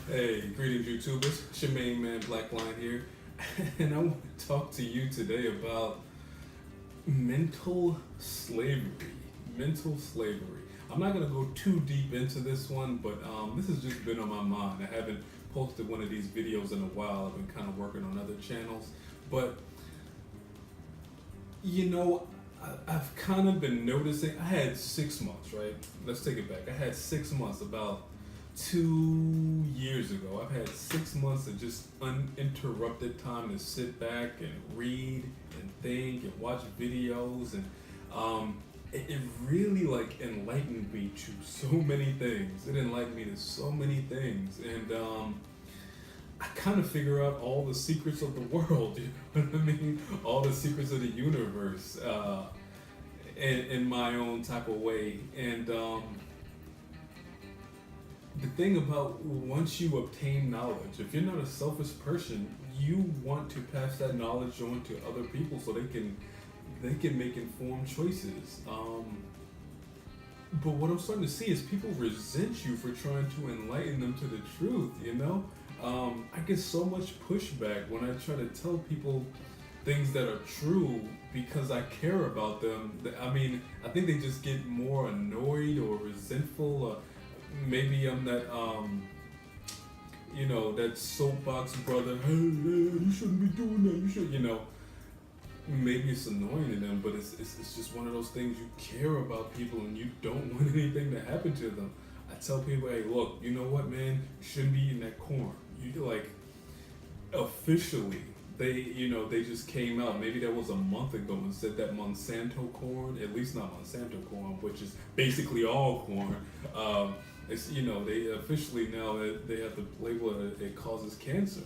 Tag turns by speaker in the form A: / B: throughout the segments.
A: Hey, greetings YouTubers. It's your main man Black Lion here, and I want to talk to you today about mental slavery. Mental slavery. I'm not gonna go too deep into this one, but this has just been on my mind. I haven't posted one of these videos in a while. I've been kind of working on other channels, but you know, I've kind of been noticing. I had 6 months, right? Let's take it back. I had 6 months about 2 years ago. I've had 6 months of just uninterrupted time to sit back and read and think and watch videos, and it really like enlightened me to so many things. It enlightened me to so many things, and I kind of figure out all the secrets of the world. You know what I mean? All the secrets of the universe, in my own type of way, and the thing about once you obtain knowledge, if you're not a selfish person, you want to pass that knowledge on to other people so they can make informed choices. But what I'm starting to see is people resent you for trying to enlighten them to the truth. I get so much pushback when I try to tell people things that are true because I care about them. I mean, I think they just get more annoyed or resentful. Maybe I'm that that soapbox brother. Hey, you shouldn't be doing that. You should, maybe it's annoying to them, but it's just one of those things. You care about people and you don't want anything to happen to them. I tell people, hey, look, you know what, man, you shouldn't be eating that corn. You like officially. They just came out. Maybe that was a month ago and said that Monsanto corn, at least not Monsanto corn, which is basically all corn. They officially now that they have to label it causes cancer.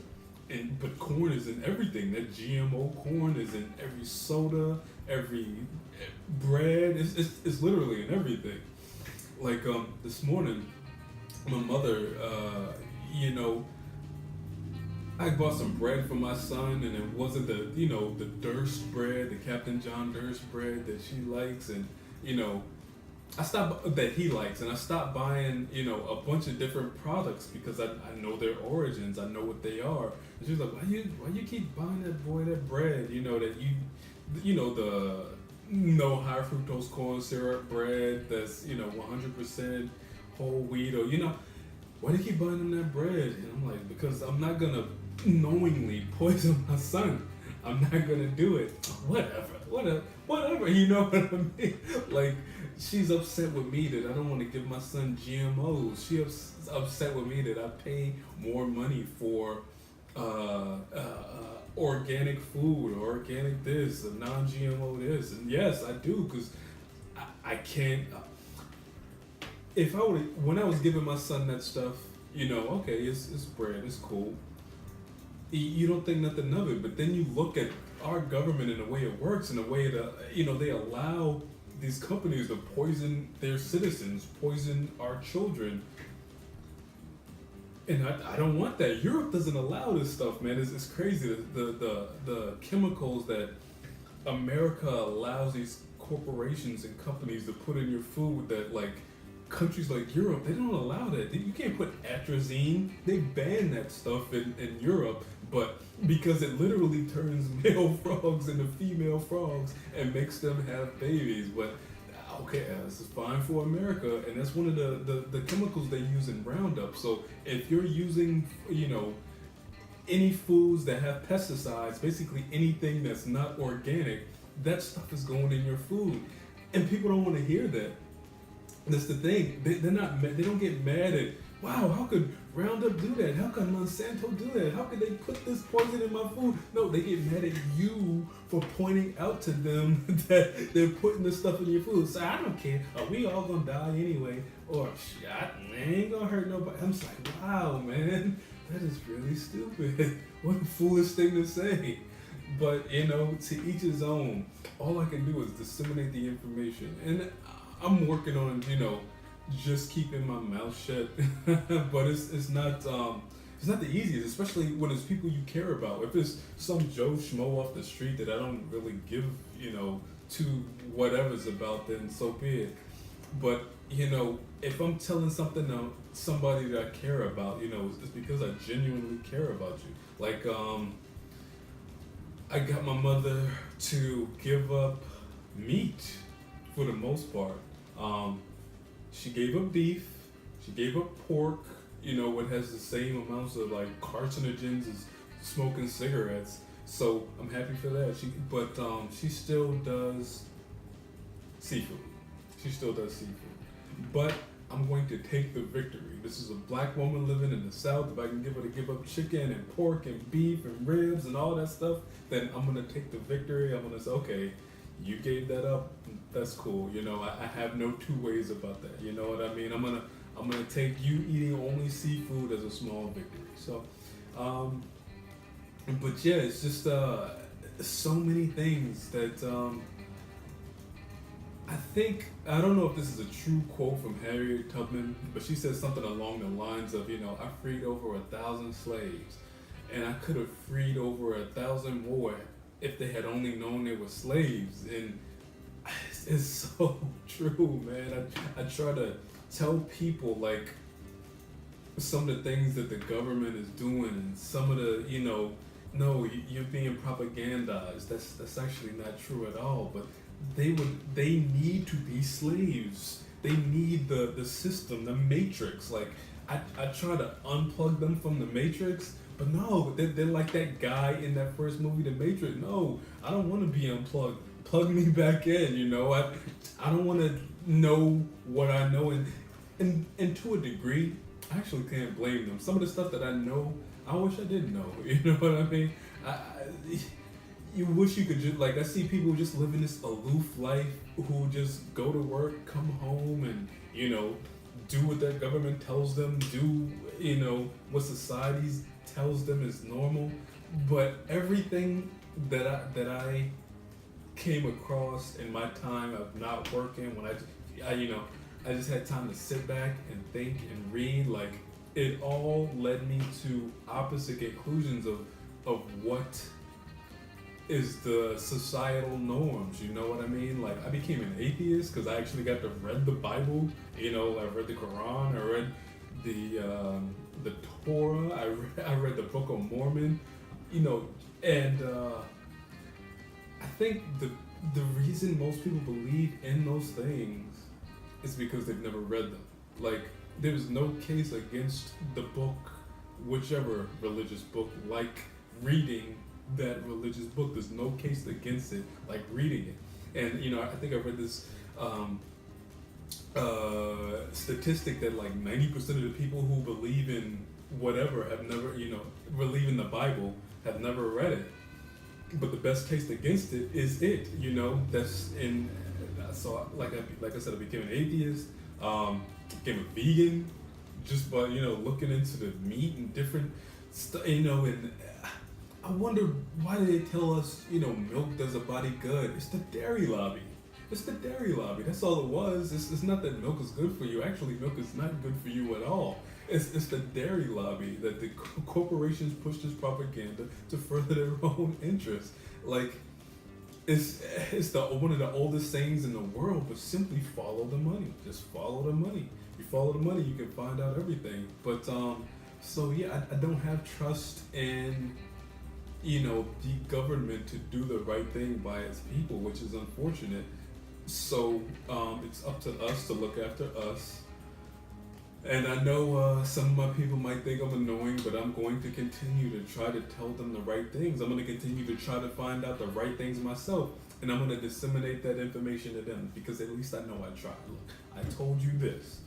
A: But corn is in everything. That GMO corn is in every soda, every bread. It's literally in everything. Like this morning, my mother, I bought some bread for my son, and it wasn't the Durst bread, the Captain John Durst bread that she likes, and I stopped that he likes, and I stopped buying a bunch of different products because I know their origins, I know what they are. And she's like, why you keep buying that bread? The no high fructose corn syrup bread that's 100% whole wheat, or why do you keep buying them that bread? And I'm like, because I'm not gonna knowingly poison my son. I'm not gonna do it. Whatever. You know what I mean? Like, she's upset with me that I don't want to give my son GMOs. She's upset with me that I pay more money for organic food, or organic this, or non-GMO this. And yes, I do, because I can't. If I would, when I was giving my son that stuff, okay, it's bread, it's cool. You don't think nothing of it, but then you look at our government and the way it works, and the way that they allow these companies to poison their citizens, poison our children, and I don't want that. Europe doesn't allow this stuff, man. It's crazy. The chemicals that America allows these corporations and companies to put in your food, that like countries like Europe, they don't allow that. You can't put atrazine. They ban that stuff in Europe, but because it literally turns male frogs into female frogs and makes them have babies. But okay, this is fine for America, and that's one of the chemicals they use in Roundup. So if you're using, any foods that have pesticides, basically anything that's not organic, that stuff is going in your food, and people don't want to hear that. That's the thing. They don't get mad at, wow, how could Roundup do that? How could Monsanto do that? How could they put this poison in my food? No, they get mad at you for pointing out to them that they're putting this stuff in your food. So I don't care. Are we all gonna die anyway? Or ain't gonna hurt nobody. I'm just like, wow, man, that is really stupid. What a foolish thing to say. But to each his own. All I can do is disseminate the information, and I'm working on just keeping my mouth shut. But it's not the easiest, especially when it's people you care about. If it's some Joe Schmo off the street that I don't really give to whatever's about, then so be it. But if I'm telling something to somebody that I care about, it's because I genuinely care about you. Like, I got my mother to give up meat for the most part. Um, she gave up beef, she gave up pork, what has the same amounts of like carcinogens as smoking cigarettes. So I'm happy for that. But she still does seafood. She still does seafood. But I'm going to take the victory. This is a black woman living in the South. If I can give her to give up chicken and pork and beef and ribs and all that stuff, then I'm gonna take the victory. I'm gonna say, okay, you gave that up. That's cool. I have no two ways about that. You know what I mean? I'm gonna take you eating only seafood as a small victory. So, but yeah, it's just so many things that I don't know if this is a true quote from Harriet Tubman, but she said something along the lines of, I freed over 1,000 slaves, and I could have freed over 1,000 more if they had only known they were slaves. And it's so true, man. I try to tell people like some of the things that the government is doing, and some of the, no, you're being propagandized. That's actually not true at all. But they need to be slaves. They need the system, the matrix. Like I try to unplug them from the matrix, but no, they're like that guy in that first movie, The Matrix. No, I don't want to be unplugged. Plug me back in. I don't want to know what I know, and to a degree, I actually can't blame them. Some of the stuff that I know, I wish I didn't know. You know what I mean? You wish you could just, like, I see people just living this aloof life who just go to work, come home, and do what their government tells them, do what society tells them is normal. But everything that I came across in my time of not working, when I just had time to sit back and think and read, like, it all led me to opposite conclusions of what is the societal norms. You know what I mean? Like, I became an atheist because I actually got to read the Bible. I read the Quran. I read the Torah. I read the Book of Mormon. And I think the reason most people believe in those things is because they've never read them. Like, there's no case against the book, whichever religious book, like reading that religious book. There's no case against it, like reading it. And I think I read this statistic that like 90% of the people who believe in whatever have never, believe in the Bible, have never read it. But the best case against it is it. That's in. So like I said, I became an atheist. Became a vegan, just by looking into the meat and different stuff. And I wonder, why do they tell us, milk does a body good? It's the dairy lobby. It's the dairy lobby. That's all it was. It's not that milk is good for you. Actually, milk is not good for you at all. It's the dairy lobby that the corporations push this propaganda to further their own interests. Like, it's one of the oldest sayings in the world, but simply follow the money. Just follow the money. You follow the money, you can find out everything. But so yeah, I don't have trust in the government to do the right thing by its people, which is unfortunate. So it's up to us to look after us. And I know some of my people might think I'm annoying, but I'm going to continue to try to tell them the right things. I'm going to continue to try to find out the right things myself, and I'm going to disseminate that information to them, because at least I know I tried. Look, I told you this.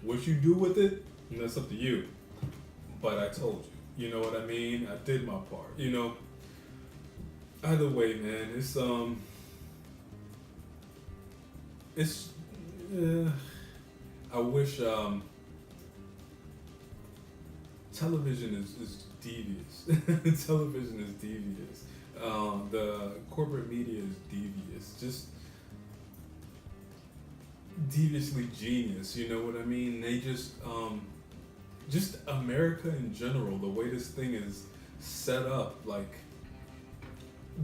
A: What you do with it, that's up to you. But I told you. You know what I mean? I did my part. Either way, man, I wish television is devious. Television is devious. The corporate media is devious. Deviously genius. You know what I mean? They just America in general, the way this thing is set up, like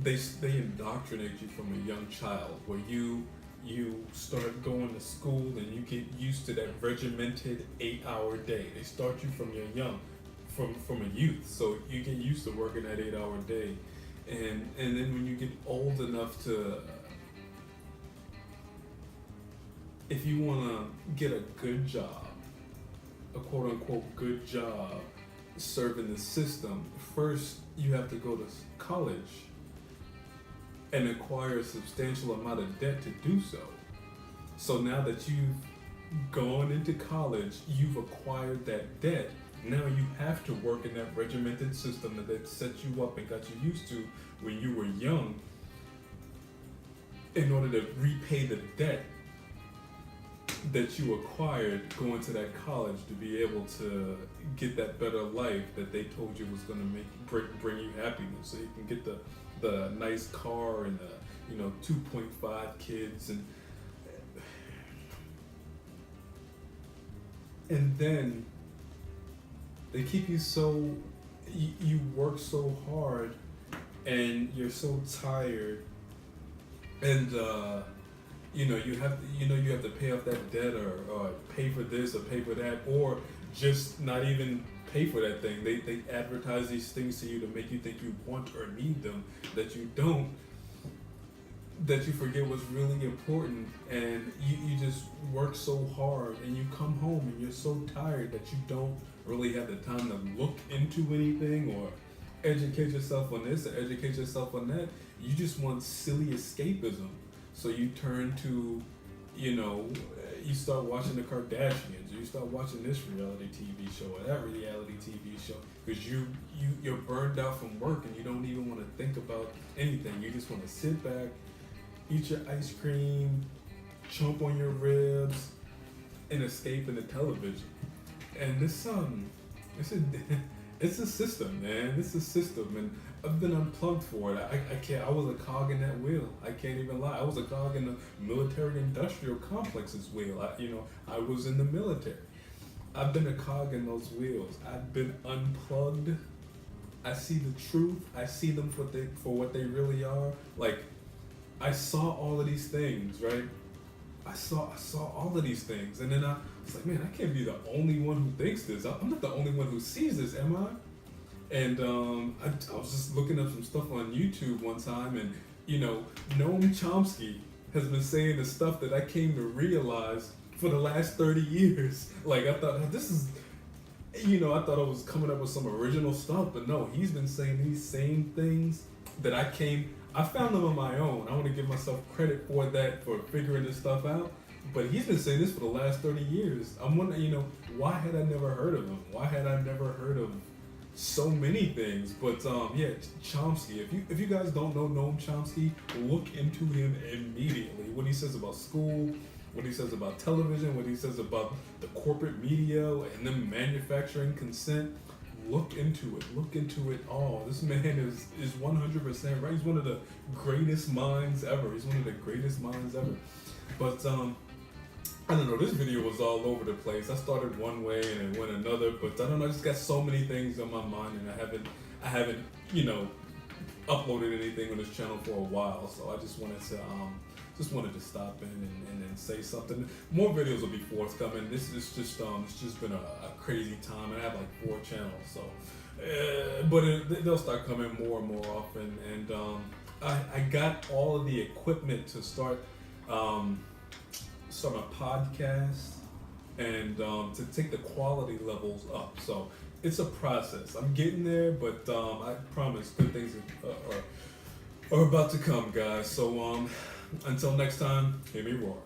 A: they indoctrinate you from a young child, where you you start going to school and you get used to that regimented 8 hour day. They start you from your young, from a youth, so you get used to working that 8 hour day, and then when you get old enough to, if you want to get a good job, a quote unquote good job, serving the system, first you have to go to college and acquire a substantial amount of debt to do so. So now that you've gone into college, you've acquired that debt. Now you have to work in that regimented system that set you up and got you used to when you were young in order to repay the debt that you acquired going to that college to be able to get that better life that they told you was going to bring you happiness. So you can get the nice car and the 2.5 kids, and then they keep you so you work so hard and you're so tired, and you have to pay off that debt or pay for this or pay for that, or just not even pay for that thing. They advertise these things to you to make you think you want or need them, that you don't, that you forget what's really important, and you just work so hard and you come home and you're so tired that you don't really have the time to look into anything or educate yourself on this or educate yourself on that. You just want silly escapism. So you turn to, you start watching the Kardashians, or you start watching this reality TV show or that reality TV show, because you're burned out from work and you don't even want to think about anything. You just want to sit back, eat your ice cream, chomp on your ribs, and escape into television. And it's a system, man. It's a system, and I've been unplugged for it. I can't. I was a cog in that wheel. I can't even lie. I was a cog in the military-industrial complex's wheel. I was in the military. I've been a cog in those wheels. I've been unplugged. I see the truth. I see them for what they really are. Like, I saw all of these things, right? I saw all of these things, and then I was like, man, I can't be the only one who thinks this. I'm not the only one who sees this, am I? And I was just looking up some stuff on YouTube one time, and Noam Chomsky has been saying the stuff that I came to realize for the last 30 years. Like, I thought this is, I thought I was coming up with some original stuff, but no, he's been saying these same things that I found them on my own. I want to give myself credit for that, for figuring this stuff out. But he's been saying this for the last 30 years. I'm wondering, why had I never heard of him? Why had I never heard of so many things? But Chomsky. If you guys don't know Noam Chomsky, look into him immediately. What he says about school, what he says about television, what he says about the corporate media and them manufacturing consent. Look into it all. This man is 100% right. He's one of the greatest minds ever. But I don't know, this video was all over the place. I started one way and it went another, but I don't know, I just got so many things on my mind, and I haven't uploaded anything on this channel for a while, so I just wanted to stop in and say something. More videos will be forthcoming. This is just it's just been a crazy time, and I have like 4 channels, so but they'll start coming more and more often. And I got all of the equipment to start a podcast and to take the quality levels up. So it's a process. I'm getting there, but I promise good things are about to come, guys. So until next time, hear me roar.